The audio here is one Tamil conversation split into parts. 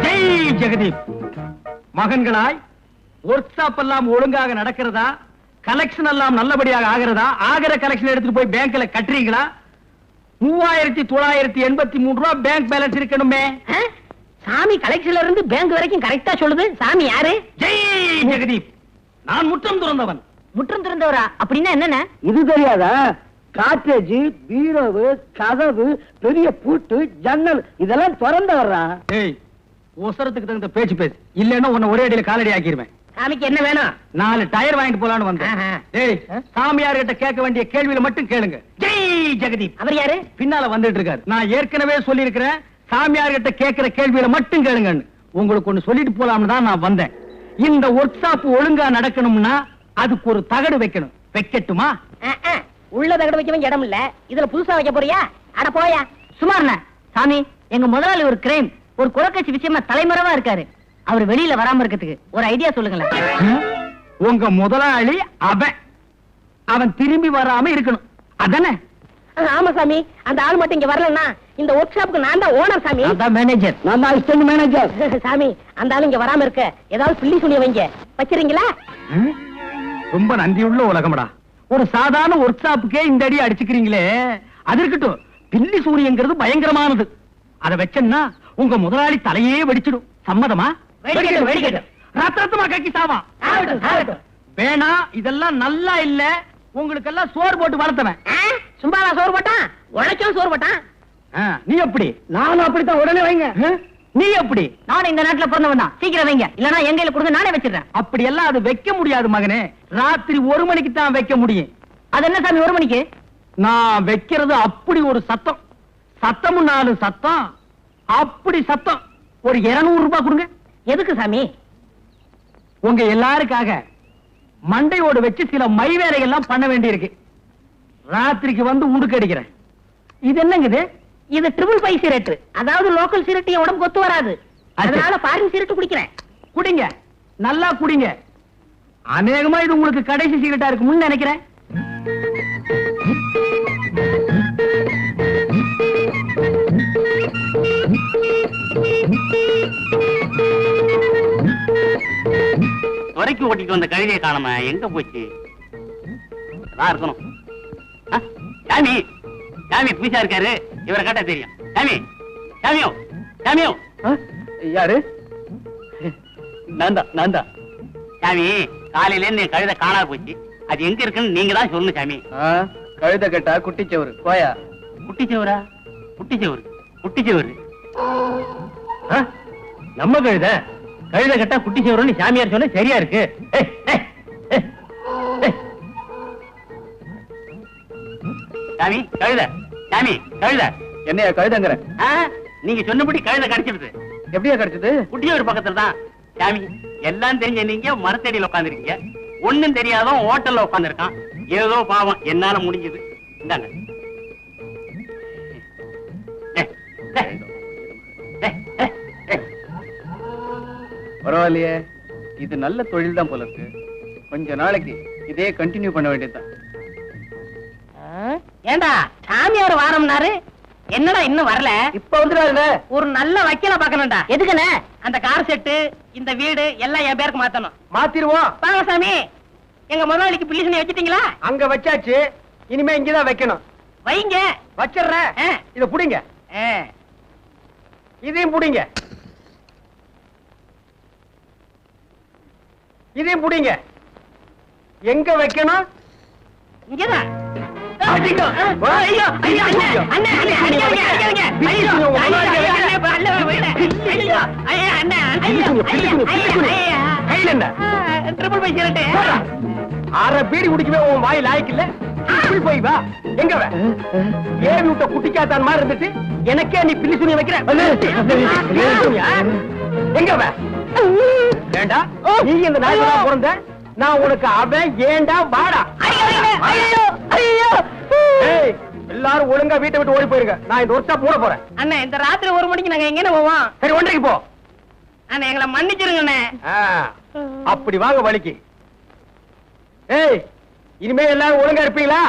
ஜெய் ஜெகதீப். மகன்களாய் ஒர்க் ஷாப் எல்லாம் ஒழுங்காக நடக்கிறதா? கலெக்ஷன் எல்லாம் நல்லபடியாக ஆகிறதா? ஆகிற கலெக்ஷன் எடுத்துட்டு போய் பேங்க்ல கட்டுறீங்களா? 3983 ரூபாய் பேங்க் பேலன்ஸ் இருக்கணுமே. சாமி கலெக்ஷன்ல இருந்து பேங்க் வரைக்கும் கரெக்டா சொல்லுது. சாமி யாரு? ஜெய் ஜெகதீப். நான் முற்றம் துறந்தவன். முற்றம் திறந்தவரா? அப்படின்னா என்னென்ன? இது தெரியாதா? காட்டேஜ், பீரோவு, கதவு, பெரிய பூட்டு, ஜன்னல் இதெல்லாம் திறந்து வர்றா. ஏய், ஒசரத்துக்கு தகுந்த பேச்சு பேசு, இல்லன்னா உன்னை ஒரே அடியில காலடி ஆக்கிடுவேன். சாமிக்கு என்ன வேணும்? 4 டயர் வாங்கிட்டு போலான்னு வந்தேன். ஏய், சாமியார் கிட்ட கேட்க வேண்டிய கேள்வியில மட்டும் கேளுங்க. ஜெய் ஜெகதீப். அவர் யாரு? பின்னால வந்துட்டு இருக்காரு. நான் ஏற்கனவே சொல்லி இருக்கிறேன், சாமியார் கிட்ட கேட்கிற கேள்வியில மட்டும் கேளுங்கன்னு. உங்களுக்கு ஒண்ணு சொல்லிட்டு போலாம்னு தான் நான் வந்தேன். இந்த ஒர்க் ஷாப் ஒழுங்கா நடக்கணும்னா அதுக்கு ஒரு தகடு வைக்கணும். வைக்கட்டுமா? உள்ள தகடு வைக்க வேண்டிய இடம் இல்ல, இதுல புதுசா வைக்க போறியா? அட போயா. சுமார்ண்ண சாமி, எங்க முதலாளி ஒரு கிரைம், ஒரு குலக்கட்சி விஷயமா தலைமறைவா இருக்காரு. அவர் வெளியில வராம இருக்கிறதுக்கு ஒரு ஐடியா சொல்லுங்களேன். உங்க முதலாளி அவன் திரும்பி வராம இருக்கணும், அதானே? ஆமா சாமி, அந்த ஆள் மட்டும் இங்க வரலன்னா இந்த ஒர்க் ஷாப்புக்கு நான் தான் ஓனர் சாமி. அதான் மேனேஜர். நான் தான் அசிஸ்டன்ட் மேனேஜர். சாமி, அந்த ஆள் இங்க வராம இருக்க ஏதாவது பில்லி சுனிய வைங்க. வச்சிரீங்களா? ரொம்ப நன்றியுள்ள உலகம்டா. ஒரு சாதாரண ஒர்க் ஷாப்புக்கே இந்த அடி அடிச்சுக்கிறீங்களே, அது இருக்கட்டும். பில்லி சூரியங்கிறது பயங்கரமானது. அதை வச்சேன்னா உங்க முதலாளி தலையே வெடிச்சிடும். சம்மதமா? ரத்தமா கக்கி சாவா. வேணா, இதெல்லாம் நல்லா இல்ல. உங்களுக்கு எல்லாம் சோறு போட்டு வளர்த்தவன். சும்மாவா சோறு போட்டான்? உழைச்சும் சோறு போட்டான். நீ எப்படி? நானும் அப்படித்தான். உடனே வைங்க. நீ எப்படி? நானும் இந்த நாட்டுல பிறந்தவன் தான். சீக்கிரம் வைங்க, இல்லன்னா எங்க கையில கொடுங்க, நானே வச்சிடுறேன். அப்படி எல்லாம் அது வைக்க முடியாது மகனே. ராத்திரி 1 மணிக்கு தான் வைக்க முடியும். அது என்ன சாமி 1 மணிக்கு? நான் வைக்கிறது அப்படி ஒரு சத்தம். சத்தமும் 4 சத்தம். அப்படி சத்தம். ஒரு 200 ரூபாய் கொடுங்க. எதுக்கு சாமி? உங்க எல்லாருக்காக மண்டையோடு வச்சு சில மை வேலைகள்லாம் பண்ண வேண்டி இருக்கு. ராத்திரிக்கு வந்து உடுக்க அடிக்கிறேன். இது என்னங்குது? இது ட்ரிபிள் 5 சிரட்டு. அதாவது லோக்கல் சிரட்டு என் உடம்பு கொத்து வராது. அதனால ஃபாரின் சிரட்டு குடிக்கிறேன். குடிங்க, நல்லா குடிங்க. அநேகமா இது உங்களுக்கு கடைசி சிகரெட்டா இருக்கும்னு நினைக்கிறேன். துறைக்கு ஓட்டிட்டு வந்த கழுதையை காணாம எங்க போச்சு? இருக்கணும். சாமி, சாமி புதுசா இருக்காரு, இவரை கேட்டா தெரியும். சாமி, சாமியோ, சாமியோ. யாரு? நான் தான். சாமி, காலையில இருந்து கழுதை காணாம போச்சு. அது எங்க இருக்குன்னு நீங்க தான் சொல்லணும் சாமி. கழுத கேட்டா குட்டிச்சவரு போயா. குட்டிச்சவரா? குட்டிச்சவரு, குட்டிச்சவரு. நம்ம கழுத கேட்டா குட்டிச்சவருன்னு சாமியார் சொன்ன சரியா இருக்கு. சாமி, கழுத. சாமி, கழுத. என்னையா கழுதங்கிற? நீங்க சொன்னபடி கழுத கிடைச்சிருது. எப்படியா கிடைச்சது? குட்டிச்சவர் பக்கத்துல தான். சாமி, எல்லாம் தெரிஞ்ச நீங்க மரத்தடியில உட்காந்துருக்கீங்க. ஒண்ணும் தெரியாதவன் ஹோட்டல்ல உட்காந்துருக்கான். ஏதோ பாவம், என்னால முடிஞ்சது. இந்தாங்க. பரவாயில்லையே, இது நல்ல தொழில் தான் போல இருக்கு. கொஞ்ச நாளைக்கு இதே கண்டினியூ பண்ண வேண்டியதுதான். ஏண்டா சாமியார் வாரம்னாரு, என்னடா இன்னும் வரல? இப்ப வந்துடாதுல. ஒரு நல்ல வக்கீல பாக்கணும்டா. எதுக்குண்ணே? அந்த கார் செட்டு, இந்த வீடு எல்லாம் என் பேருக்கு மாத்தணும். மாத்திருவோம். வாங்க சாமி. எங்க முதலாளிக்கு பிள்ளைசனை வச்சிட்டீங்களா? அங்க வச்சாச்சு, இனிமே இங்கதான் வைக்கணும். வைங்க. வச்சிடுறேன். இத புடிங்க. இதையும் புடிங்க. இதையும் புடிங்க. எங்க வைக்கணும்? இங்கதான். அடிங்க. ஐயோ, ஐயோ, அண்ணே, அண்ணே, அடிக்காதீங்க, அடிக்காதீங்க. ஐயோ, ஐயோ, அண்ணே, கையில என்ன? ட்ரிபிள் 5 சிரட்டு. 6 பீடி குடிக்கவே உன் வாய் லாய்க்கு இல்ல. இப்படி போய் வா. எங்க வே? ஏவி விட்ட குட்டிக்காத்தான் மாதிரி இருந்துட்டு எனக்கே நீ பில்லி சுனிய வைக்கிற. எங்க வே? ஏண்டா நீ இந்த நாய்க்கு பிறந்த? நான் உனக்கு அவன். ஏண்டா வாடா. ஏய், எல்லாரும் ஒழுங்கா வீட்டை விட்டு ஓடி போயிருங்க. நான் இந்த ஒர்க் ஷாப் மூட போறேன். அண்ணே, இந்த ராத்திரி 1 மணிக்கு நாங்க எங்க போவோம்? சரி, 1:30 போ. அண்ணே, எங்களை மன்னிச்சிருங்க அண்ணே. அப்படி வாங்க வலிக்கு. ஏய், இனிமே எல்லாரும் ஒழுங்கா இருப்பீங்களா?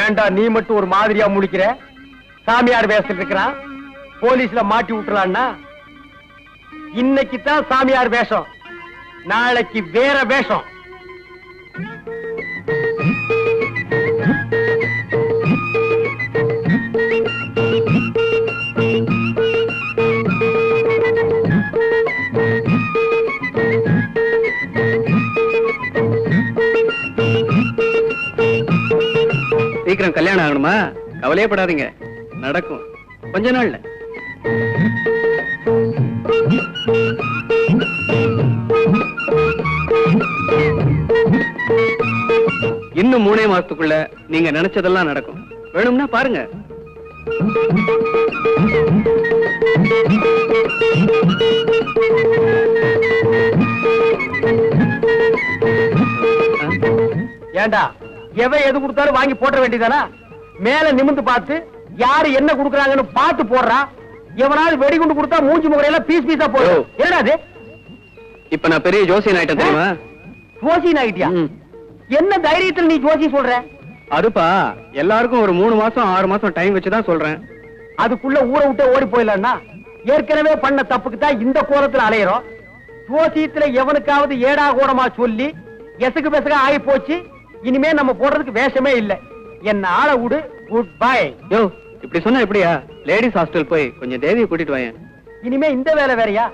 ஏண்டா நீ மட்டும் ஒரு மாதிரியா முழிக்கிற? சாமியார் வேஷத்துல இருக்கிறான், போலீஸ்ல மாட்டி விட்டுலான்னா? இன்னைக்கு தான் சாமியார் வேஷம், நாளைக்கு வேற வேஷம். சீக்கிரம் கல்யாணம் ஆகணுமா? கவலையே படாதீங்க, நடக்கும் கொஞ்ச நாள்ல. இன்னும் 3 மாசத்துக்குள்ள நீங்க நினைச்சதெல்லாம் நடக்கும். வேணும்னா பாருங்க. ஏண்டா எவன் எது கொடுத்தாலும் வாங்கி போட்ட வேண்டியதானா? மேல நிமிந்து பார்த்து யாரு என்ன கொடுக்கறாங்கன்னு பார்த்து போடுறா. எவனாவது வெடிகுண்டு கொடுத்தா மூஞ்சி முகரையெல்லாம் பீஸ் பீஸா போடும். என்னடா அது? இப்ப நான் பெரிய ஜோசியன் ஆயிட்டேன் தெரியுமா? ஜோசியன் ஆயிட்டியா? என்ன தைரியத்தில் நீ ஜோசி சொல்ற? அதுப்பா எல்லாருக்கும் ஒரு 3 மாசம் 6 மாசம் டைம் வச்சுதான் சொல்றேன். அதுக்குள்ள ஊரை விட்டு ஓடி போயிடலன்னா ஏற்கனவே பண்ண தப்புக்கு தான் இந்த கோலத்துல அலையிறோம். ஜோசியத்துல எவனுக்காவது ஏடா கூடமா சொல்லி எசக்கு பெசக ஆகி போச்சு. இனிமே நம்ம போடுறதுக்கு வேஷமே இல்ல. என்ன ஆள விடு. Good bye. யோ இப்படி சொன்னா எப்படியா? லேடிஸ் ஹாஸ்டல் போய் கொஞ்சம் தேவியை கூட்டிட்டு வாங்க. இனிமே இந்த வேலை வேறையா?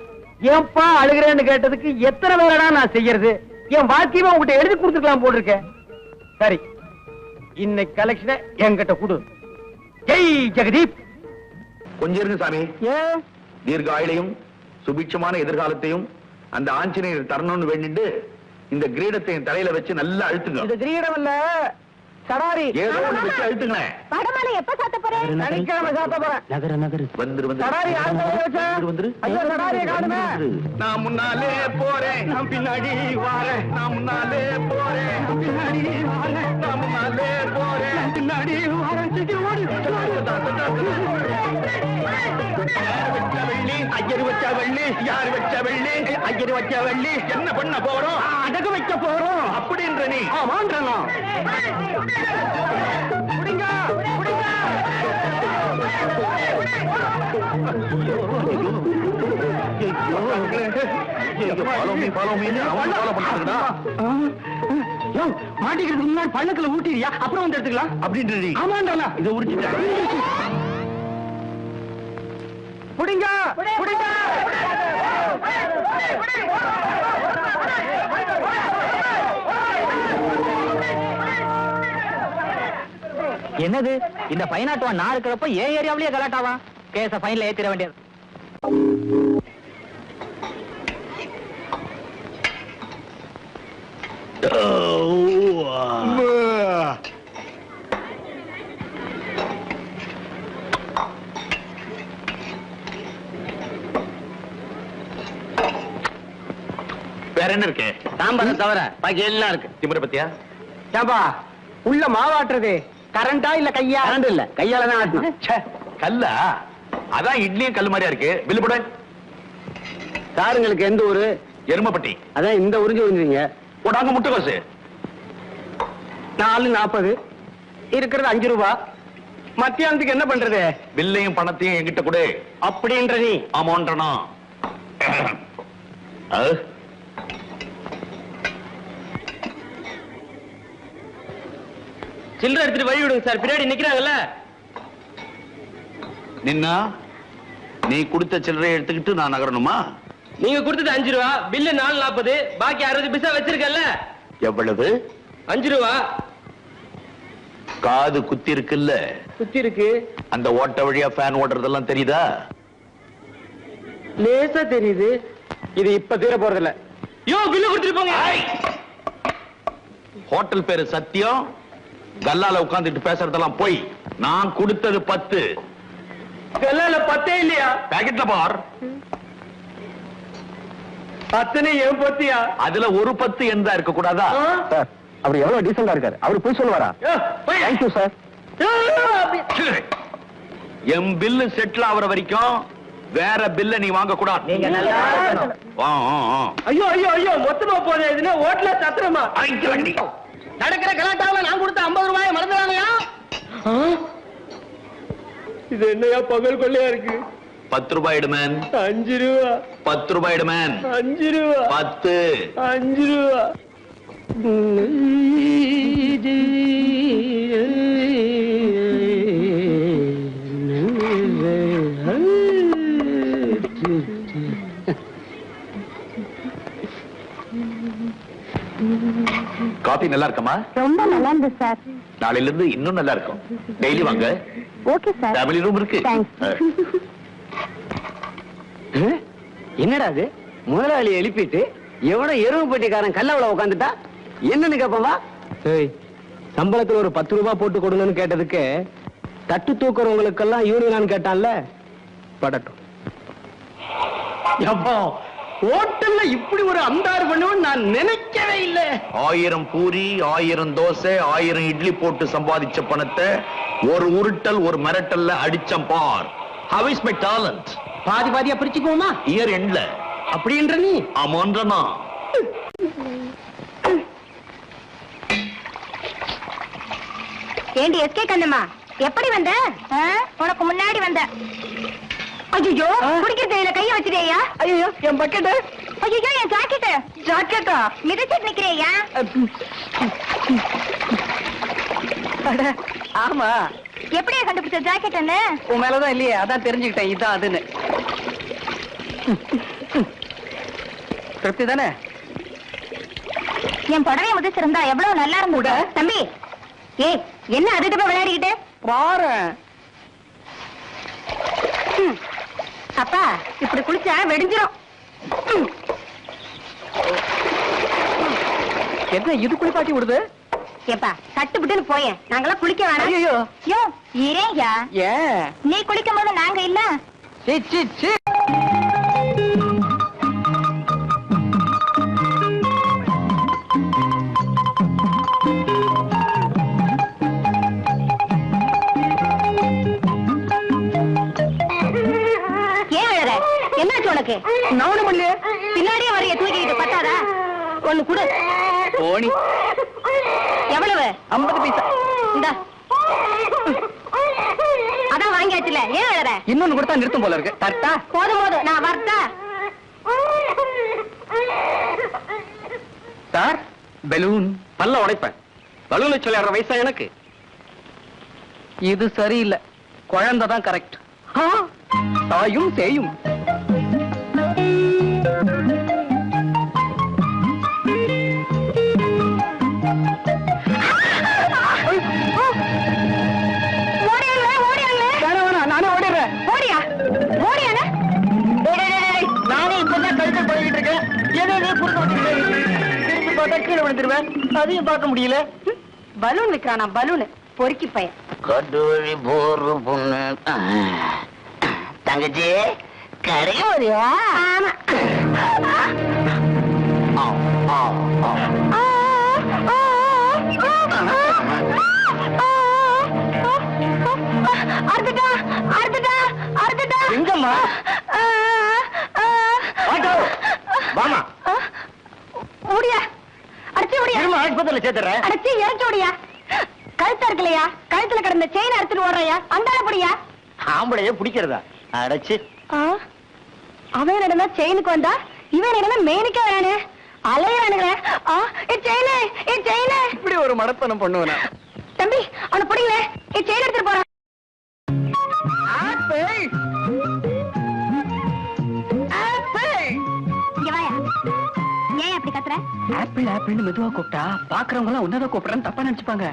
ஏன்பா அழுகிறேன்னு கேட்டதுக்கு எத்தனை வேலைடா நான் செய்யறது? என் வாழ்க்கையுமே உங்ககிட்ட எழுதி கொடுத்துக்கலாம் போட்டிருக்கேன். சரி, இன்னைக்கு கலெக்ஷனை என்கிட்ட கொடு. ஜெய் ஜெகதீப். கொஞ்சம் இருங்க சாமி. தீர்க்க ஆயுளையும் சுபிட்சமான எதிர்காலத்தையும் அந்த ஆஞ்சநேயர் தரணும்னு வேண்டிட்டு இந்த கிரீடத்தை என் தலையில வச்சு நல்லா அழுத்துங்க. இது கிரீடம் இல்ல, சடாரி. ஏதோ ஒண்ணு வச்சு அழுத்துங்களேன். வடமலை எப்ப சாத்த போறேன்? சனிக்கிழமை சாத்த போறேன். வந்துரு சடாரி வந்துரு. ஐயோ சடாரியை காணுமே. நான் முன்னாலே போறேன், நான் பின்னாடி வாரேன். நான் முன்னாலே போறேன், நான் பின்னாடி வாரேன். நான் முன்னாலே போறேன், நான் பின்னாடி வாரேன். சீக்கிரம் ஓடி. ஐயர் வச்ச வெள்ளி, யார் வச்ச வெள்ளி? ஐயர் வச்ச வெள்ளி. என்ன பண்ண போறோம்? அடகு வைக்க போறோம். அப்படின்ற நீ? ஆமான்றா. புடிங்க புடிங்க. மாட்டிக்கிறதுக்கு முன்னாடி பள்ளத்துல ஊட்டிரியா, அப்புறம் வந்து எடுத்துக்கலாம் அப்படின்ற. ஆமாண்டா, இதை உரிச்சுட்டேன். புடிங்க புடிங்க. என்னது இந்த பைனாட்டுவா நான் இருக்கிறப்ப ஏன் ஏரியாவிலேயே கலாட்டாவா? கேஸ ஃபைன்ல ஏத்திர வேண்டியது. வேற என்ன இருக்கு? சாம்பார் தவிர பாக்கி எல்லாம் இருக்கு. திமிர பத்தியா? ஏம்பா உள்ள மாவாட்டுறது கரண்டா இல்ல கையா? கரண்ட் இல்ல, கையால தான் ஆட்டணும். கல்லா? அதான் இட்லியும் கல்லு மாதிரியா இருக்கு. பில்லு போட. சாருங்களுக்கு எந்த ஊரு? எருமப்பட்டி. அதான் இந்த உறிஞ்சு உறிஞ்சுவீங்க. போடாங்க முட்டைகோசு. 4.40 இருக்கிறது 5 ரூபாய். மத்தியானத்துக்கு என்ன பண்றது? பில்லையும் பணத்தையும் என்கிட்ட கொடு. அப்படின்ற நீ? ஆமான்றனா? சில்லறை எடுத்துட்டு வழி விடுங்க சார், பின்னாடி நிக்கிறாங்கல்ல. நின்னா நீ கொடுத்த சில்லறையை எடுத்துக்கிட்டு நான் நகரணுமா? நீங்க கொடுத்தது 5 ரூபா, பில்லு 4.40, பாக்கி 60 பைசா வச்சிருக்கல. எவ்வளவு? 5 ரூபா. காது குத்தி இருக்குல்ல? குத்தி இருக்கு. அந்த ஓட்ட வழியா ஃபேன் ஓடுறதெல்லாம் தெரியுதா? லேசா தெரியுது. இது இப்ப தீர போறதில்ல. யோ பில்லு கொடுத்துட்டு போங்க. ஹோட்டல் பேரு சத்தியம். கல்லால உட்கார்ந்துட்டு பேசுறதெல்லாம் போய். நான் கொடுத்தது 10. கல்லால 10 இல்லையா? பாக்கெட்ல பார். 10 ஏன் போத்தியா? அதுல ஒரு 10 எந்தா இருக்க கூடாதா? அவர் எவ்வளவு டீசெண்டா இருக்காரு. அவர் போய் சொல்லுவாரா? Thank you sir. என் பில்லு செட்டில் ஆகுற வரைக்கும் வேற பில்ல நீ வாங்க கூடாது. நீங்க நல்லா இருக்கணும். ஐயோ ஐயோ ஐயோ, மொத்தமா போதே. இதுல ஓட்டல சத்திரமா வண்டி நடக்கிற கலாட்டாவில நான் கொடுத்த 50 ரூபாயை மறந்துடாங்கயா. இது என்னையா பகல் கொள்ளையா இருக்கு? 10 ரூபாய் இடுமேன். 5 ரூபா. 10 ரூபாய் இடுமேன். 5 ரூபா. 10. 5 ரூபா. காபி நல்லா இருக்கமா? ரொம்ப நல்லா இருந்தது சார். நாளையில இருந்து இன்னும் நல்லா இருக்கும். டெய்லி வாங்க. Okay sir. ஃபேமிலி ரூம் இருக்கு. என்னடா அது? முதலாளி எழுப்பிட்டு எவனோ எருவு பெட்டிக்காரன் கல்லவள உட்காந்துட்டா என்னன்னு கேப்பவா? சம்பளத்துல ஒரு 10 ரூபாய் போட்டு கொடுங்கன்னு கேட்டதுக்கு தட்டு தூக்குறவங்களுக்கெல்லாம் யூனியன் கேட்டான்ல, படட்டும். ஹோட்டல்ல இப்படி ஒரு அந்தாறு பண்ணுவோம் நான் நினைக்கவே இல்லை. 1000 பூரி, 1000 தோசை, 1000 இட்லி போட்டு சம்பாதிச்ச பணத்தை ஒரு உருட்டல் ஒரு மிரட்டல்ல அடிச்சம் பார். How is my talent? பாதி பாதியா பிரிச்சுக்குவோமா? இயர் எண்ட்ல அப்படின்ற நீ ஆமான்றனா? ஏண்டி எஸ்கே கண்ணம்மா, எப்படி வந்த? உனக்கு முன்னாடி வந்த. ஐயோ, குடிக்கிற தேயில கைய வச்சிட்டேயா? ஐயோ என் பக்கெட். ஐயோ என் ஜாக்கெட். ஜாக்கெட்டா? மிதிச்சிட்டு நிக்கிறியா? ஆமா. எப்படியா கண்டுபிடிச்ச ஜாக்கெட்னு? உன் மேலதான் இல்லையே, அதான் தெரிஞ்சுக்கிட்டேன் இதான் அதுன்னு. திருப்தி தானே? என் புடவை முதிச்சிருந்தா எவ்வளவு நல்லா இருந்துட. தம்பி, ஏய் என்ன அதுக்கு விளையாடிக்கிட்டு பாரு. அப்பா இப்படி குளிச்சா வெடிஞ்சிரும். என்ன இது குளிப்பாட்டி விடுது? ஏப்பா கட்டுப்பட்டுன்னு போயேன், நாங்கெல்லாம் குளிக்க வேணாம். ஐயோ யோ இரேயா, ஏன் நீ குளிக்கும் போது நாங்க இல்ல. சீ சீ சீ. என்னாச்சு உனக்கு? நானும் பண்ணலையே. பின்னாடியே வரைய தூக்கிட்டு பத்தாதா? ஒண்ணு குடு. ஓணி எவ்வளவு? 50 பைசா. இந்தா. அதான் வாங்கியாச்சுல, ஏன் எழுற? இன்னொன்னு கொடுத்தா நிறுத்தும் போல இருக்கு. தட்டா? போதும் போதும், நான் வரட்டா? சார், பலூன் பல்ல உடைப்பேன். பலூன் வச்சு விளையாடுற வயசா எனக்கு? இது சரியில்லை. குழந்தை தான் கரெக்ட். தாயும் செய்யும். நானே ஓடிடுறேன். ஓடியா? ஓடியானே? நானே இப்பதான் கழுத்தை பழகிட்டு இருக்கேன். எதையுமே குறுக்க வச்சுக்கிட்டே திருப்பி பார்த்தா கீழே விழுந்துருவேன். அதையும் பார்க்க முடியல. பலூன் விக்கிறானா? பலூன் பொறுக்கி பையன். கட்டு வழி போற பொண்ணு. தங்கச்சி கடைக்கு வரியா? ஆமா. அறுத்துட்டா அறுத்துட்டா அறுத்துட்டா. எங்கம்மா? வாமா. ஓடியா? அடிச்சு ஓடியா? ஆஸ்பத்திரியில சேர்த்துறேன். அடிச்சு இறக்கி ஓடியா? கழுத்தா இருக்கலையா? கழுத்துல கிடந்த செயின் அறுத்துட்டு ஓடுறையா? அந்த புடியா? ஆம்பளைய பிடிக்கிறதா? அடைச்சு அவன் நடந்தா செயினுக்கு வந்தா, இவன் நடந்தா மெயினுக்கே வரானே. அலையானுங்களே. இப்படி ஒரு மடத்தனம் பண்ணுவனா? தம்பி அவனை பிடிங்களே. செயின் எடுத்துட்டு போறான். இங்க வாயா. ஏன் அப்படி கத்துற? ஆப்பிள் ஆப்பிள்னு மெதுவா கூப்பிட்டா பாக்குறவங்க எல்லாம் உன்னதான் கூப்பிடுறேன்னு தப்பா நினைச்சுப்பாங்க.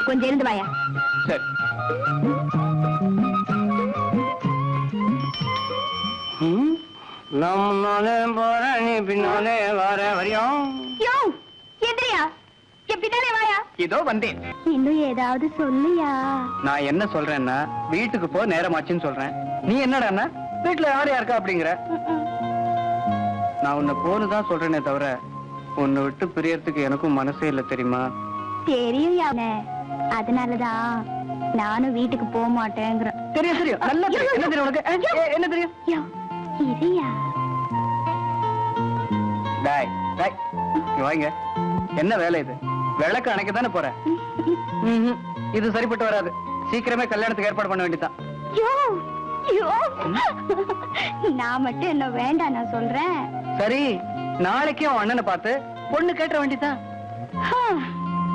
கொஞ்சம் இருந்து வாயா. சரி. நானே போறேன், நீ பின்னாலே வர வரையும். யோ எந்திரியா, என் பின்னாலே வாயா. இதோ வந்தேன். இன்னும் ஏதாவது சொல்லுயா. நான் என்ன சொல்றேன்னா வீட்டுக்கு போ, நேரமாச்சுன்னு சொல்றேன். நீ என்னடான்னா வீட்டுல யார் யாருக்கா அப்படிங்கிற. நான் உன்னை போனுதான் சொல்றேனே தவிர உன்னை விட்டு பிரியறதுக்கு எனக்கும் மனசே இல்லை, தெரியுமா? தெரியும் யானே, அதனாலதான் நானும் வீட்டுக்கு போக மாட்டேங்கிறேன். தெரியும் தெரியும், நல்லா தெரியும். என்ன தெரியும் உனக்கு? என்ன தெரியும்? இதையா? டாய் டாய், இங்க வாங்க. என்ன வேலை இது? விளக்கு அணைக்க தானே போற? இது சரிப்பட்டு வராது. சீக்கிரமே கல்யாணத்துக்கு ஏற்பாடு பண்ண வேண்டியதான். நான் மட்டும் என்ன வேண்டாம், நான் சொல்றேன். சரி, நாளைக்கே உன் அண்ணனை பார்த்து பொண்ணு கேட்ட வேண்டியதான்.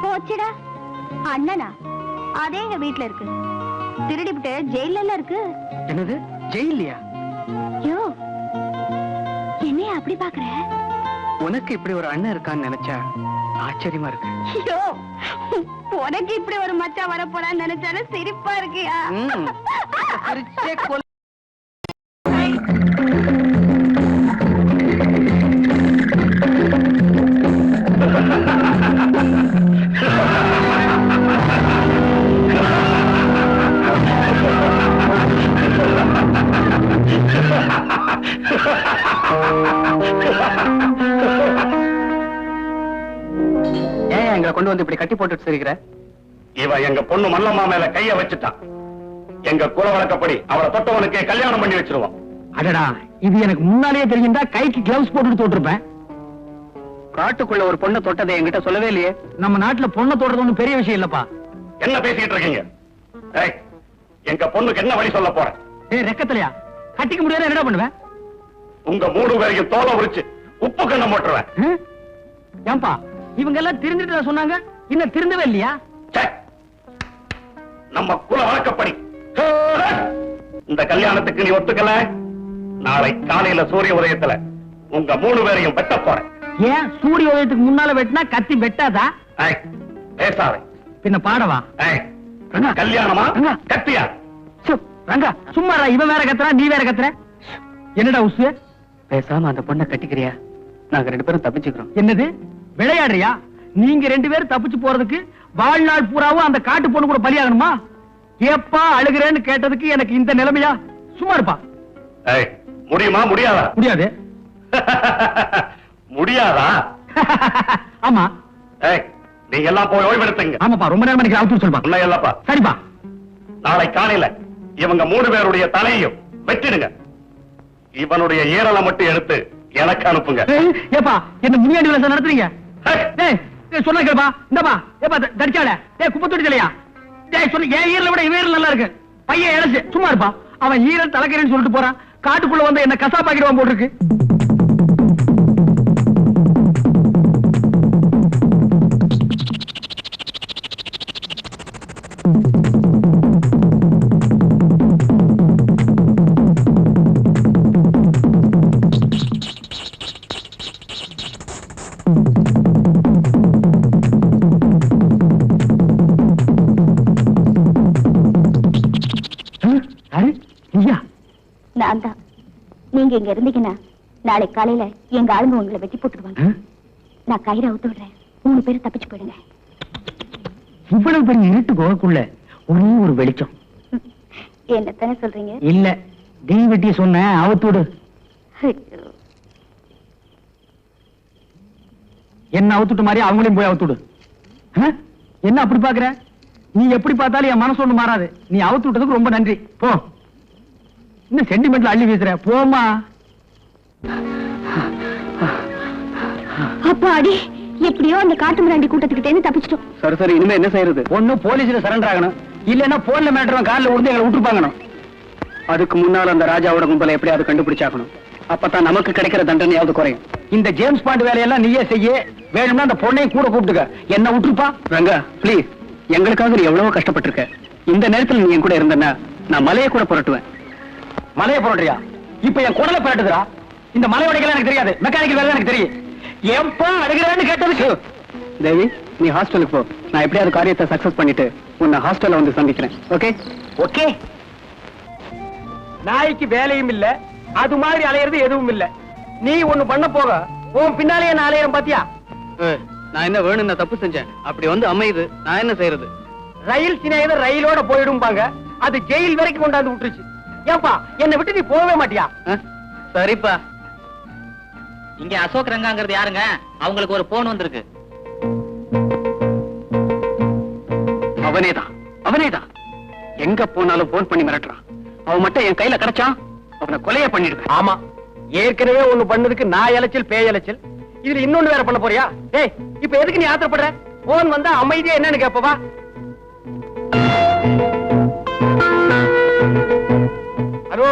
போச்சுடா. அண்ணனா? அதே எங்க வீட்டுல இருக்கு. திருடிவிட்டு ஜெயில இருக்கு. என்னது, ஜெயிலியா? யோ, என்னைய அப்படி பாக்குற? உனக்கு இப்படி ஒரு அண்ணன் இருக்கான்னு நினைச்சா ஆச்சரியமா இருக்கு. யோ, உனக்கு இப்படி ஒரு மச்சான் வர போறான்னு நினைச்சாலும் சிரிப்பா இருக்கியா? சிரிச்சே கொல். ஏன் எங்களை கொண்டு வந்து இப்படி கட்டி போட்டு சிரிக்கிற? இவன் எங்க பொண்ணு மல்லம்மா மேல கைய வச்சுட்டான். எங்க குல வழக்கப்படி அவளை தொட்டவனுக்கே கல்யாணம் பண்ணி வச்சிருவோம். அடடா, இது எனக்கு முன்னாலேயே தெரிஞ்சிருந்தா கைக்கு கிளவுஸ் போட்டுட்டு தோட்டிருப்பேன். காட்டுக்குள்ள ஒரு பொண்ணை தொட்டதை என்கிட்ட சொல்லவே இல்லையே. நம்ம நாட்டுல பொண்ணை தோடுறது ஒண்ணும் பெரிய விஷயம் இல்லப்பா. என்ன பேசிட்டு இருக்கீங்க? ஏய், எங்க பொண்ணுக்கு என்ன வழி சொல்ல போற? ஏய் ரெக்கத்தலையா, கட்டிக்க முடியாத என்ன பண்ணுவேன்? உங்க 3 பேரையும் தோலை உரிச்சு உப்பு கண்ண போட்டுருவேன். ஏன்பா இவங்க எல்லாம் திருந்துட்டு சொன்னாங்க, இன்னும் திருந்தவே இல்லையா? ச்சே, நம்ம குல வழக்கப்படி இந்த கல்யாணத்துக்கு நீ ஒத்துக்கல, நாளை காலையில சூரிய உதயத்துல உங்க 3 பேரையும் வெட்ட போறேன். ஏன் சூரிய உதயத்துக்கு முன்னால வெட்டினா கத்தி வெட்டாதா? ஏய், பேசாதே. பின்ன பாடவா? ஏய், ரங்கா, கல்யாணமா ரங்கா. கத்தியா? ரங்கா சும்மாரா, இவன் வேற கத்துறா, நீ வேற கத்துற. என்னடா உசு? பேசாம அந்த பொண்ணை கட்டிக்கிறியா? நாங்க 2 பேரும் தப்பிச்சுக்கிறோம். என்னது, விளையாடுறியா? நீங்க 2 பேரும் தப்பிச்சு போறதுக்கு வாழ்நாள் பூராவும் அந்த காட்டு பொண்ணு கூட பலியாகணுமா? ஏப்பா அழுகிறேன்னு கேட்டதுக்கு எனக்கு இந்த நிலைமையா? சும்மா இருப்பா. ஏய், முடியுமா முடியாதா? முடியாது. முடியாதா? ஆமா. ஏய், நீங்க எல்லாம் போய் ஓய்வெடுத்துங்க. ஆமாப்பா, ரொம்ப நேரம் எனக்கு அவுத்து சொல்லுப்பா. உன்னை இல்லப்பா. சரிப்பா. நாளை காலையில இவங்க 3 பேருடைய தலையையும் வெட்டிடுங்க. இவனுடைய ஈரலை மட்டும் எடுத்து எனக்கு அனுப்புங்க. ஏப்பா என்ன முனியாண்டி விலாசம் நடத்துறீங்க? ஏய், டேய் சொன்ன கேப்பா. இந்தப்பா, ஏப்பா தடிச்சால. டேய் குப்பை தொட்டிலையா? டேய் சொன்ன ஏன் ஈரலை விட இவன் ஈரல் நல்லா இருக்கு. பையன் இழச்சு சும்மா இருப்பா. அவன் ஈரல் தலைக்கிறேன்னு சொல்லிட்டு போறான். காட்டுக்குள்ள வந்து என்ன கசாப்பாக்கிடுவான் போட்டுருக்கு. நான் தான். நீங்க இங்க இருந்தீங்கன்னா நாளை காலையில எங்க ஆளுங்க உங்களை வெட்டி போட்டுருவாங்க. நான் கயிறை அவுத்து விடுறேன். 3 பேரும் தப்பிச்சு போயிடுங்க. இவ்வளவு பெரிய இருட்டு குகைக்குள்ள ஒரே ஒரு வெளிச்சம். என்னத்தானே சொல்றீங்க? இல்ல, தீ வெட்டி சொன்ன அவுத்துடு. என்ன அவுத்துட்டு மாதிரி அவங்களையும் போய் அவுத்துடு. என்ன அப்படி பாக்குற? நீ எப்படி பார்த்தாலும் என் மனசு ஒண்ணு மாறாது. நீ அவுத்து விட்டதுக்கு ரொம்ப நன்றி. போ. இன்னும் சென்டிமெண்ட்ல அள்ளி வீசுற. போமா. அப்பாடி, எப்படியோ அந்த காட்டு மிராண்டி கூட்டத்துக்கிட்டே தப்பிச்சிட்டோம். சரி சரி, இனிமே என்ன செய்யறது? ஒண்ணு போலீஸ்ல சரண்டர் ஆகணும், இல்லன்னா போன்ல மேட்டர் கார்ல விழுந்து எங்களை விட்டுருப்பாங்க. அதுக்கு முன்னால அந்த ராஜாவோட கும்பலை எப்படியாவது கண்டுபிடிச்சாக்கணும். அப்பதான் நமக்கு கிடைக்கிற தண்டனையாவது குறையும். இந்த ஜேம்ஸ் பாண்ட் வேலையெல்லாம் நீயே செய்ய. வேணும்னா அந்த பொண்ணையும் கூட கூப்பிட்டுக்க. என்ன விட்டுருப்பா. ரங்கா பிளீஸ், எங்களுக்காக நீ எவ்வளவோ கஷ்டப்பட்டிருக்க. இந்த நேரத்துல நீ என் கூட இருந்தன்னா நான் மலையை கூட புரட்டுவேன். மலையை புரட்டுறியா? இப்ப என் குடலை புரட்டுதுரா. இந்த மலை உடைகள் எனக்கு தெரியாது, மெக்கானிக்கல் வேலை எனக்கு தெரியும். எப்பா அழுகிறேன்னு கேட்டதுக்கு. தேவி, நீ ஹாஸ்டலுக்கு போ. நான் எப்படியாவது காரியத்தை சக்சஸ் பண்ணிட்டு உன்னை ஹாஸ்டல்ல வந்து சந்திக்கிறேன். Okay okay. நாய்க்கு வேலையும் இல்ல, அது மாதிரி அலையிறது எதுவும் இல்ல. நீ ஒண்ணு பண்ண போக உன் பின்னாலேயே நான் அலையிறேன் பாத்தியா? நான் என்ன வேணும், நான் தப்பு செஞ்சேன். அப்படி வந்து அமையுது, நான் என்ன செய்யறது? ரயில் சினையத ரயிலோட போயிடும்பாங்க. அது ஜெயில் வரைக்கும் கொண்டாந்து விட்டுருச்சு. ஏப்பா என்னை விட்டு நீ போகவே மாட்டியா? சரிப்பா. இங்க அசோக் ரங்காங்கிறது யாருங்க? அவங்களுக்கு ஒரு போன் வந்திருக்கு. அவனேதான் எங்க போனாலும் போன் பண்ணி மிரட்டுறான். அவன் மட்டும் என் கையில கிடைச்சான், அவனை கொலைய பண்ணிடுவேன். ஆமா, ஏற்கனவே ஒண்ணு பண்ணதுக்கு நான் இலைச்சல் பேய் இலைச்சல். இதுல இன்னொன்னு வேற பண்ண போறியா? டேய், இப்ப எதுக்கு நீ ஆத்திரப்படுற? போன் வந்தா அமைதியா என்னன்னு கேப்பவா? ஹலோ,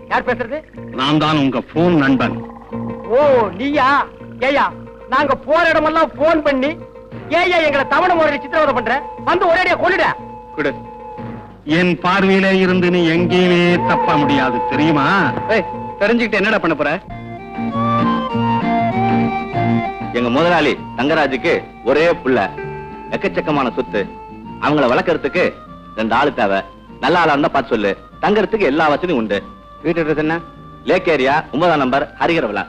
யார் பேசுறது? நான் தான் உங்க போன் நண்பன். ஓ, நீயா? ஏயா, நாங்க போற இடமெல்லாம் போன் பண்ணி ஏயா எங்களை தவணை முறையில் சித்திரவதை பண்ற? வந்து ஒரேடியா கொள்ளுட. குடு. என் பார்வையில இருந்து நீ எங்கேயுமே தப்ப முடியாது, தெரியுமா? தெரிஞ்சுக்கிட்டு என்னடா பண்ண போற? எங்க முதலாளி தங்கராஜுக்கு ஒரே புள்ள, எக்கச்சக்கமான சொத்து. அவங்கள வளர்க்கறதுக்கு 2 ஆளு தேவை. நல்ல ஆளா இருந்தா பார்த்து சொல்லு. தங்கறதுக்கு எல்லா வசதியும் உண்டு. வீட்டு அட்ரஸ் என்ன? லேக் ஏரியா 9ஆம் நம்பர், ஹரிகர விழா.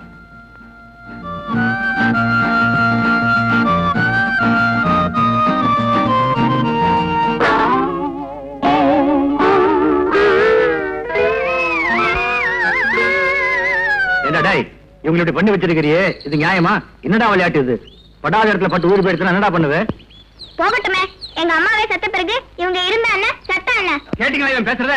என்னடா இவங்களுடைய பண்ணி வச்சிருக்கிறியே, இது நியாயமா? என்னடா விளையாட்டு இது? படாத இடத்துல பட்டு ஊர் போயிடுச்சுன்னா என்னடா பண்ணுவ? போகட்டுமே, எங்க அம்மாவே செத்த பிறகு இவங்க இருந்தா என்ன செத்தா என்ன? கேட்டீங்களா இவன் பேசுறத?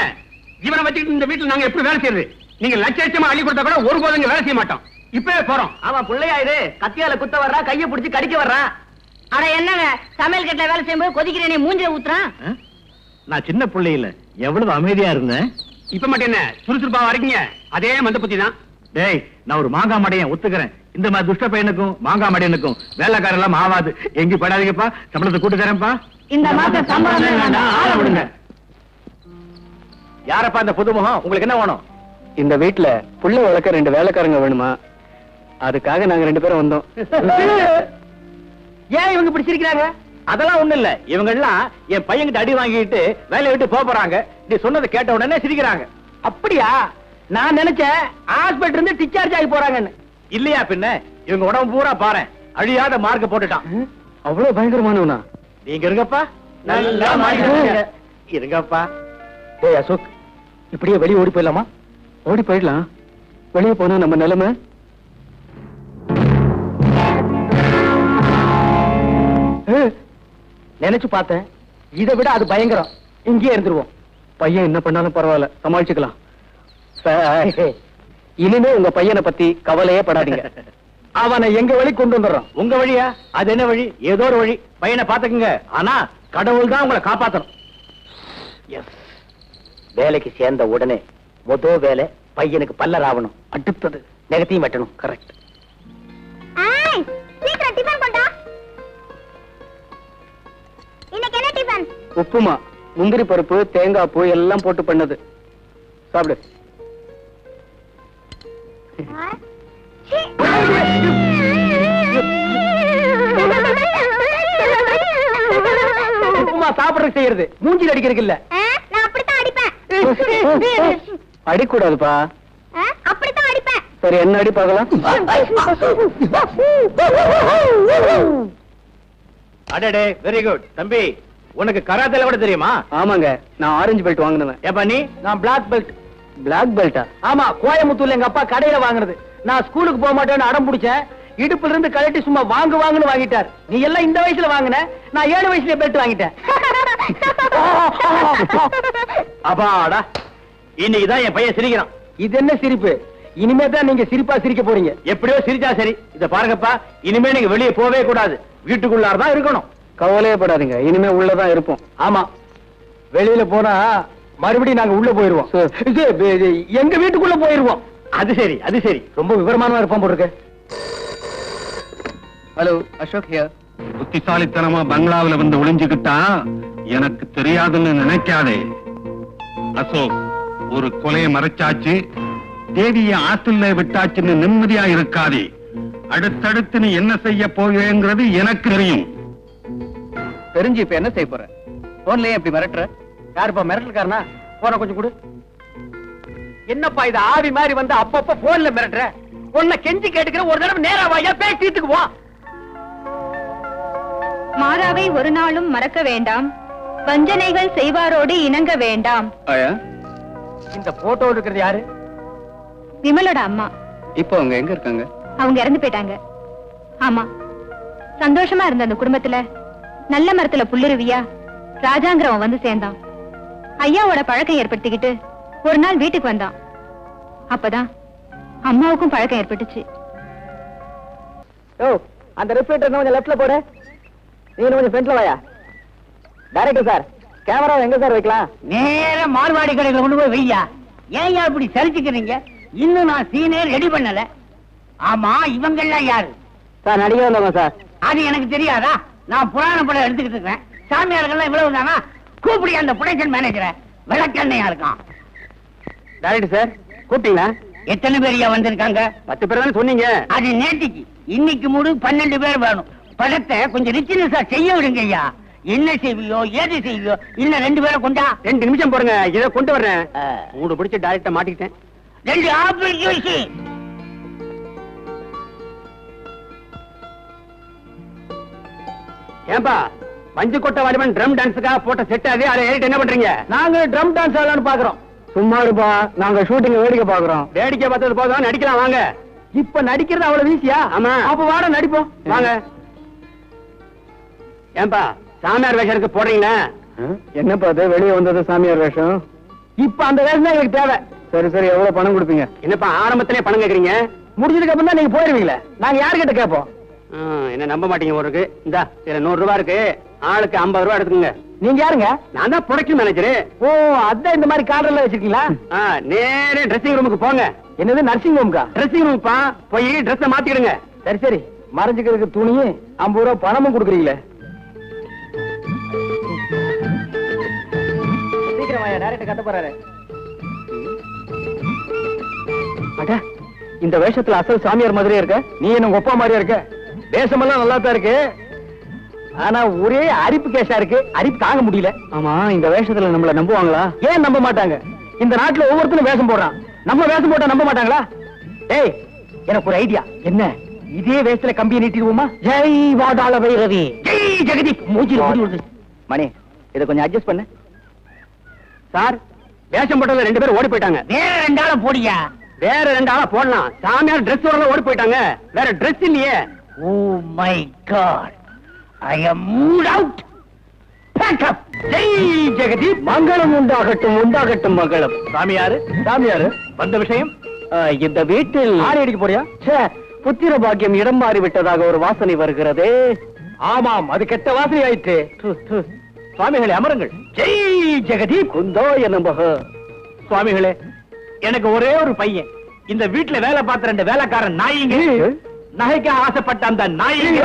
இவனை வச்சுக்கிட்டு இந்த வீட்டுல நாங்க எப்படி வேலை செய்யறது? நீங்க லட்சமா அள்ளி கொடுத்தா கூட ஒரு போதும் வேலை செய்ய மாட்டோம். இப்பவே போறோம். அவன் பிள்ளையா இது? கத்தியால குத்த வர்றா, கைய பிடிச்சு கடிக்க வர்றான். அட என்னங்க, சமையல் கட்டுல வேலை செய்யும்போது கொதிக்கிறேனே மூஞ்சில ஊத்துறான். நான் சின்ன பிள்ளை இல்ல, எவ்வளவு அமைதியா இருந்தேன். இப்ப மட்டும் என்ன சுறுசுறுப்பா வரீங்க? அதே மந்த புத்தி தான். டேய், நான் ஒரு மாங்காய் மடையன், ஒத்துக்கிறேன். இந்த மாதிரி துஷ்ட பையனுக்கும் மாங்காய் மடையனுக்கும் வேலைக்காரர் எல்லாம் ஆவாது. எங்க படாதீங்கப்பா, சம்பளத்தை கூட்டு தரேன்ப்பா. இந்த மாசம் சம்பளம் வேண்டாம், ஆள விடுங்க. யாரப்பா இந்த புதுமுகம்? உங்களுக்கு என்ன வேணும்? இந்த வீட்டுல புள்ள வளர்க்க 2 வேலைக்காரங்க வேணுமா? அதுக்காக நாங்க 2 பேரும் வந்தோம். ஏன் இவங்க இப்படி சிரிக்கிறாங்க? அதெல்லாம் ஒண்ணு இல்ல, இவங்க எல்லாம் என் பையன்கிட்ட அடி வாங்கிட்டு வேலையை விட்டு போறாங்க. நீ சொன்னதை கேட்ட உடனே சிரிக்கிறாங்க. அப்படியா? நான் நினைச்சேன் ஹாஸ்பிட்டல் இருந்து டிஸ்சார்ஜ் ஆகி போறாங்கன்னு. இல்லையா பின்ன? இவங்க உடம்பு பூரா பாரு, அழியாத மார்க் போட்டுட்டான். அவ்வளவு பயங்கரமானவனா? நீங்க இருங்கப்பா, நல்லா மாறிடுங்க. இருங்கப்பா. டேய் அசோக், இப்படியே வெளியே ஓடி போயிடலாமா? ஓடி போயிடலாம். வெளியே போனா நம்ம நிலைமை. நினைச்சு பார்த்தேன், இதை விட அது பயங்கரம். இங்கேயே இருந்துருவோம். பையன் என்ன பண்ணாலும் பரவாயில்ல, சமாளிச்சுக்கலாம். இனிமே உங்க பையனை பத்தி கவலையே படாதீங்க. அவனை எங்க வழி கொண்டு வந்துடுறோம். உங்க வழியா? அது என்ன வழி? ஏதோ ஒரு வழி. பையனை பாத்துக்குங்க, ஆனா கடவுள் தான் உங்களை காப்பாத்தணும். வேலைக்கு சேர்ந்த உடனே முதல் வேலை பையனுக்கு பல்லர் ஆகணும். அடுத்தது நெகத்தையும் வெட்டணும். கரெக்ட். சீக்கிரம் டிபன் கொண்டா. இன்னைக்கு என்ன டிபன்? உப்புமா, முந்திரி பருப்பு, தேங்காய் பூ எல்லாம் போட்டு பண்ணது. சாப்பிடு. உப்புமா சாப்பிடுறது செய்யறது, மூஞ்சில் அடிக்கிறதுக்கு இல்ல. நான் அப்படித்தான் அடிப்பேன். அடிக்கூடாதுப்பா. அப்படித்தான் அடிப்பேன். சரி, என்ன அடி பார்க்கலாம். அடடே, வெரி குட் தம்பி. உனக்கு கராத்தேல கூட தெரியுமா? ஆமாங்க, நான் ஆரஞ்சு பெல்ட் வாங்கினேன். ஏப்பா நீ? நான் பிளாக் பெல்ட். பிளாக் பெல்ட்டா? ஆமா, கோயம்புத்தூர்ல எங்க அப்பா கடையில வாங்குறது. நான் ஸ்கூலுக்கு போக மாட்டேன்னு அடம் பிடிச்சேன். இடுப்புல இருந்து கழட்டி சும்மா வாங்குன்னு வாங்கிட்டார். நீ எல்லாம் இந்த வயசுல வாங்கின, நான் 7 வயசுல பெல்ட் வாங்கிட்டேன். அப்பாடா, இன்னைக்குதான் என் பையன் சிரிக்கிறான். இது என்ன சிரிப்பு? இனிமே தான் நீங்க சிரிப்பா சிரிக்க போறீங்க. எப்படியோ சிரிச்சா சரி. இத பாருங்கப்பா, இனிமே நீங்க வெளியே போவே கூடாது, வீட்டுக்குள்ளாரதான் இருக்கணும். கவலையே படாதீங்க, இனிமே உள்ளதான் இருப்போம். ஆமா, வெளியில போனா மறுபடியும் நாங்க உள்ள போயிருவோம். எங்க வீட்டுக்குள்ள போயிருவோம். அது சரி, அது சரி. ரொம்ப விவரமானவா இருப்போம் போட்டுருக்கு. Hello, Ashok here. புத்திசாலித்தனமா பங்களாவில வந்து ஒளிஞ்சுக்கிட்டா எனக்கு தெரியாதுன்னு நினைக்காதே. அசோக், ஒரு கொலையை மறைச்சாச்சு, தேவிய ஆத்துல விட்டாச்சுன்னு நிம்மதியா இருக்காதே. அடுத்தடுத்து நீ என்ன செய்ய போகிறேங்கிறது எனக்கு தெரியும். தெரிஞ்சு இப்ப என்ன செய்ய போற? போன்லயே எப்படி மிரட்டுற? யாருப்பா மிரட்டல்காரனா? போன கொஞ்சம் கொடு. என்னப்பா இது ஆவி மாதிரி வந்து அப்பப்ப போன்ல மிரட்டுற? உன்னை கெஞ்சி கேட்டுக்கிற, ஒரு தடவை நேரா வாயா, பேசிட்டுக்கு வா. மாறாவை ஒரு நாளும் மறக்க வேண்டாம், வஞ்சனைகள் செய்வாரோடு இணங்க வேண்டாம். இந்த போட்டோ இருக்கிறது யாரு? விமலோட அம்மா. இப்போ அவங்க எங்க இருக்காங்க? அவங்க இறந்து போயிட்டாங்க. ஆமா, சந்தோஷமா இருந்த அந்த குடும்பத்துல நல்ல மரத்துல புல்லுருவியா ராஜாங்கிறவன் வந்து சேர்ந்தான். ஐயாவோட பழக்கம் ஏற்படுத்திக்கிட்டு ஒரு நாள் வீட்டுக்கு வந்தான். அப்பதான் அம்மாவுக்கும் பழக்கம் ஏற்பட்டுச்சு. அந்த ரெஃப்ரிஜரேட்டர் கொஞ்சம் லெஃப்ட்ல போடு, நீ கொஞ்சம் ஃப்ரண்ட்ல வாயா. டைரக்டர் சார், கேமரா எங்க சார் வைக்கலாம்? நேர மார்வாடி கடையில கொண்டு போய் வையா. ஏன் இப்படி சரிச்சுக்கிறீங்க? இன்னும் நான் சீனே ரெடி பண்ணல. ஆமா, இவங்க எல்லாம் யாரு? சார் நடிக்க வந்தவங்க சார். அது எனக்கு தெரியாதா? நான் புராண படம் எடுத்துக்கிட்டு இருக்கேன். சாமியார்கள்லாம் இவ்வளவு தானா? கூப்பிடி அந்த ப்ரொடக்ஷன் மேனேஜரை. விளக்கண்ணையா இருக்கான். டைரக்டர் சார் கூப்பிட்டீங்களா? எத்தனை பேர் வந்திருக்காங்க? 10 பேர் தானே சொன்னீங்க. அது நேற்றுக்கு. இன்னைக்கு மூடு 12 பேர் வேணும். படத்தை கொஞ்சம் ரிச்சினஸா செய்ய விடுங்க ஐயா. என்ன செய்வியோ ஏது செய்வியோ, இன்னும் 2 பேரை கொண்டா. 2 நிமிஷம் போடுங்க, இதை கொண்டு வர்றேன். மூடு பிடிச்சு டைரக்டா மாட்டிக்கிட்டேன். 2 ஆப்பிள் ஜூஸ். ஏன்பா மஞ்சு கொட்டை வாலிபன் ட்ரம் டான்ஸுக்காக போட்ட செட் அது, அதை ஏறிட்டு என்ன பண்றீங்க? நாங்க ட்ரம் டான்ஸ் ஆடலாம்னு பாக்குறோம். சும்மா இருப்பா, நாங்க ஷூட்டிங் வேடிக்கை பாக்குறோம். வேடிக்கை பார்த்தது போதும், நடிக்கலாம் வாங்க. இப்ப நடிக்கிறது அவ்வளவு ஈஸியா? ஆமா. அப்ப வாட நடிப்போம் வாங்க. ஏன்பா சாமியார் வேஷத்துக்கு போடுறீங்களா? என்னப்பா அது வெளியே வந்தது சாமியார் வேஷம்? இப்ப அந்த வேஷம் தான் எங்களுக்கு தேவை. சரி சரி, எவ்வளவு பணம் கொடுப்பீங்க? என்னப்பா ஆரம்பத்திலே பணம் கேக்குறீங்க? முடிஞ்சதுக்கு அப்புறம் தான் நீங்க போயிருவீங்களே, நாங்க யாருக்கிட்ட கேட்போம்? என்ன நம்ப மாட்டீங்க ஒரு இருக்கு. இந்த இதுல 100 ரூபாய் இருக்கு, ஆளுக்கு 50 ரூபாய் எடுத்துக்கங்க. நீங்க யாருங்க? நான் தான் ப்ரொடக்ஷன் மேனேஜர். ஓ, அதான் இந்த மாதிரி கார்டர்ல வச்சிருக்கீங்களா? நேரே ட்ரெஸ்ஸிங் ரூமுக்கு போங்க. என்னது நர்சிங் ஹோம்கா? ட்ரெஸ்ஸிங் ரூம்ப்பா, போய் ட்ரெஸ் மாத்திடுங்க. சரி சரி, மறைஞ்சுக்கிறதுக்கு துணியும் 50 ரூபாய் பணமும் கொடுக்குறீங்களே. சீக்கிரம் வாயா, டைரக்டர் கட்ட போறாரு. அட, இந்த வேஷத்துல அசல் சாமியார் மாதிரியே இருக்க. நீ என்ன ஒப்பா மாதிரியா இருக்க? வேஷமெல்லாம் நல்லா தான் இருக்கு, ஆனா ஒரே அரிப்பு கேஷா இருக்கு. அரிப்பு தாங்க முடியல. ஆமா, இந்த வேஷத்துல நம்மள நம்புவாங்களா? ஏன் நம்ப மாட்டாங்க? இந்த நாட்டுல ஒவ்வொருத்தரும் வேஷம் போடுறான். நம்ம வேஷம் போட்டா நம்ப மாட்டாங்களா? ஏய், எனக்கு ஒரு ஐடியா. என்ன? இதே வேஷத்துல கம்பியை நீட்டிடுவோமா? ஜெய் வாடாள பைரவி, ஜெய் ஜெகதீப். மூஞ்சில முடி விடுது. மணி, இதை கொஞ்சம் அட்ஜஸ்ட் பண்ணு. சார், வேஷம் போட்டதுல 2 பேர் ஓடி போயிட்டாங்க. வேற 2 ஆளை போடியா. வேற 2 ஆளா போடலாம். சாமியார் டிரெஸ் வரல ஓடி போயிட்டாங்க. வேற டிரெஸ் இல்லையே. Oh my god, I am mood out. Pack up. Jai Jagdeep. மங்களம் உண்டாகட்டும், உண்டாகட்டும் மங்களம். சாமியாரு, சாமியாரு வந்த விஷயம்? இந்த வீட்டில் ஆணி அடிக்க போறியா? புத்திர பாக்கியம் இடம் மாறி விட்டதாக ஒரு வாசனை வருகிறதே. ஆமாம், அது கெட்ட வாசனை ஆயிற்று. சுவாமிகளே அமருங்கள். ஜெய் ஜெகதீப். குந்தோ என்னும்பக. சுவாமிகளே, எனக்கு ஒரே ஒரு பையன். இந்த வீட்டுல வேலை பார்த்த 2 வேலைக்காரன் நாயிங்க, நகைக்கு ஆசைப்பட்ட அந்த நாயிங்க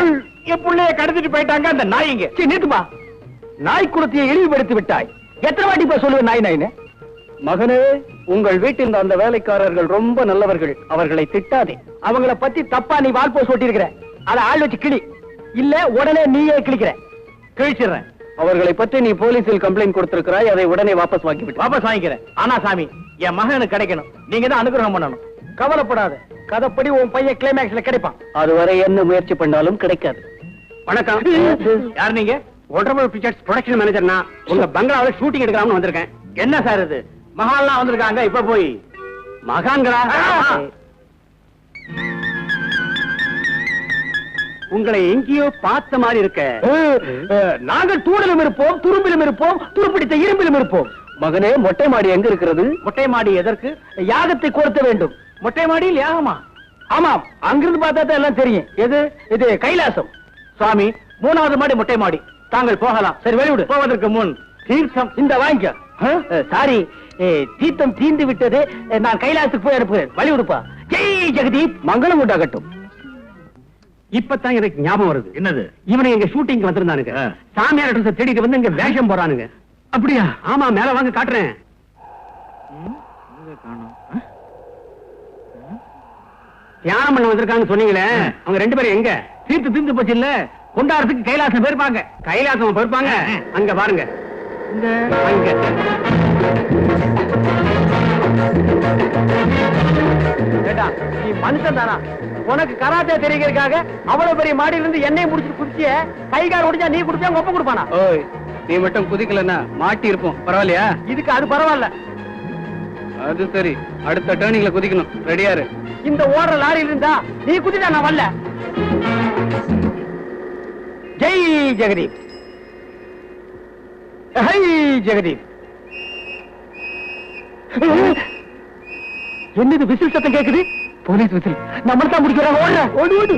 என் புள்ளைய கடத்திட்டு போயிட்டாங்க. அந்த நாயிங்க. நிறுத்துமா, நாய் குலத்தையை இழிவுபடுத்தி விட்டாய். எத்தனை வாட்டி போய் சொல்லுவேன் நாய் நாயின்னு? மகனே, உங்கள் வீட்டில் அந்த வேலைக்காரர்கள் ரொம்ப நல்லவர்கள், அவர்களை திட்டாதே. அவங்கள பத்தி தப்பா நீ வால்போஸ் ஓட்டியிருக்கிற. அதை ஆள் வச்சு கிளி, இல்ல உடனே நீயே கிழிக்கிற. கிழிச்சிடுறேன். அவர்களை பற்றி நீ போலீசில் கம்ப்ளைண்ட் கொடுத்திருக்கிறாய், அதை உடனே வாபஸ் வாங்கிவிட்டு. வாபஸ் வாங்கிக்கிறேன். ஆனா சாமி, என் மகனுக்கு கிடைக்கணும். நீங்க தான் அனுகிரகம் பண்ணணும். கவலைப்படாத, கதைப்படி உன் பையன் கிளைமேக்ஸ்ல கிடைப்பான். அதுவரை என்ன முயற்சி பண்ணாலும் கிடைக்காது. வணக்கம். யார் நீங்க? Wonderful pictures production manager. நான் உங்க பங்களாவில் ஷூட்டிங் எடுக்கலாம்னு வந்திருக்கேன். என்ன சார் இது? மகான்லாம் வந்திருக்காங்க. இப்ப போய் மகான்களா? உங்களை எங்கேயோ பார்த்த மாதிரி இருக்க. நாங்கள் தூணிலும் இருப்போம், துரும்பிலும் இருப்போம், துருப்பிடித்த இரும்பிலும் இருப்போம். மகனே, மொட்டை மாடி எங்க இருக்கிறது? மொட்டை மாடி எதற்கு? யாகத்தை கொடுத்த வேண்டும். மொட்டை மாடியில் யாகமா? ஆமாம், அங்கிருந்து பார்த்தா தான் எல்லாம் தெரியும். எது? இது கைலாசம். சுவாமி, 3வது மாடி மொட்டை மாடி. தாங்கள் போகலாம். சரி, வெளிவிடு. போவதற்கு முன் தீர்த்தம் இந்த வாங்கிக்க. சாரி, தீர்த்தம் தீர்ந்து விட்டது. நான் கைலாசத்துக்கு போய் அனுப்புகிறேன். வழிவிடுப்பா. ஜெய் ஜெகதீப். மங்களம் உண்டாகட்டும். இப்பதான் எனக்கு ஞாபகம் வருது. என்னது? இவனை எங்க ஷூட்டிங் வந்திருந்தானுங்க. சாமியார் ட்ரெஸ் தேடிட்டு வந்து இங்க வேஷம் போறானுங்க. அப்படியா? ஆமா, மேல வாங்க காட்டுறேன். தியானம் பண்ண வந்திருக்காங்க சொன்னீங்களே, அவங்க 2 பேரும் எங்க? தீர்த்து தீர்ந்து போச்சு இல்ல, கொண்டாடுறதுக்கு கைலாசம் போயிருப்பாங்க. கைலாசம் போயிருப்பாங்க. அங்க பாருங்க. அங்க நீ மனுஷன் தானா? உனக்கு கராத்தே தெரிகிறதுக்காக அவ்வளவு பெரிய மாடியில இருந்து எண்ணெய் முடிச்சு குடிச்சிய கைகார் ஒடிஞ்சா நீ குடிச்சா ஒப்ப கொடுப்பானா? ஓய், நீ மட்டும் குதிக்கலன்னா மாட்டி இருப்போம். பரவாயில்லையா? இதுக்கு அது பரவாயில்ல. அது சரி, அடுத்த டர்னிங்ல குதிக்கணும். ரெடியாரு. இந்த ஓடுற லாரியில இருந்தா நீ குதிடா, நான் வரல. ஜெய் ஜெகதீப். ஜெகதீப். என்னது விசில் சத்தம் கேக்குது? Police whistle. நம்ம தான் முடிக்கிறாங்க. ஓடு ஓடு ஓடு.